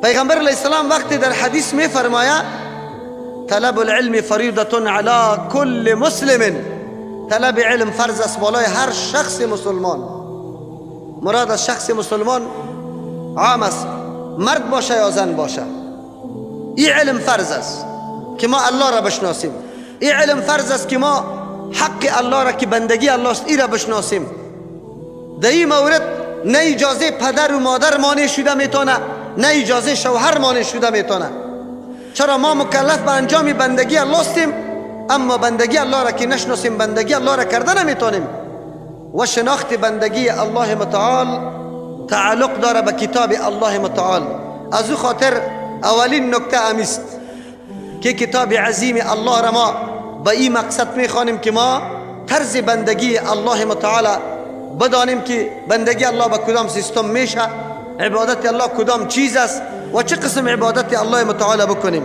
پیغمبر علیه السلام وقتی در حدیث می فرماید طلب العلم فریضة علی کل مسلم، طلب علم فرض است بالای هر شخص مسلمان. مراد از شخص مسلمان عام است، مرد باشه یا زن باشه. این علم فرض است که ما الله را بشناسیم. این علم فرض است که ما حق الله را که بندگی الله است ای را بشناسیم. در این مورد نه اجازه پدر و مادر مانع شده میتونه، نه اجازه شوهر مانع شده میتونه. چرا ما مکلف به انجام بندگی الله هستیم، اما بندگی الله را که نشناسیم بندگی الله را کرده نمیتونیم. و شناخت بندگی الله متعال تعلق داره به کتاب الله متعال. از او خاطر اولین نکته امیست که کتاب عظیم الله را ما به این مقصد میخوانیم که ما طرز بندگی الله متعال بدانیم که بندگی الله به کدام سیستم میشه، عبادت الله کدام چیز است و چه قسم عبادت الله متعال بکنیم.